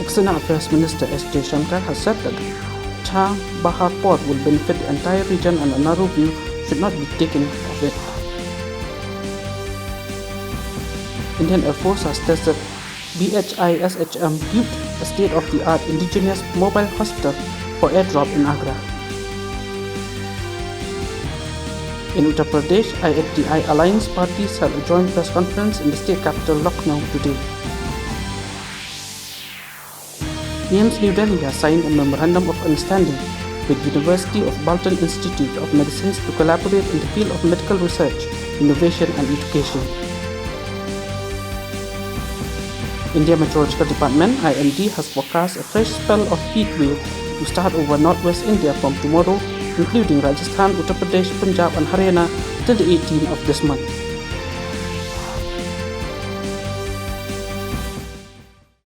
External Affairs Minister S. Jaishankar has said that Chabahar port will benefit the entire region and a narrow view should not be taken of it. Indian Air Force has tested BHISHM built a state-of-the-art indigenous mobile hospital for airdrop in Agra. In Uttar Pradesh, IFDI alliance parties held a joint press conference in the state capital Lucknow today. AIIMS New Delhi has signed a memorandum of understanding with University of Bolton Institute of Medicines to collaborate in the field of medical research, innovation and education. India Meteorological Department (IMD) has forecast a fresh spell of heat wave to start over northwest India from tomorrow, including Rajasthan, Uttar Pradesh, Punjab and Haryana till the 18th of this month.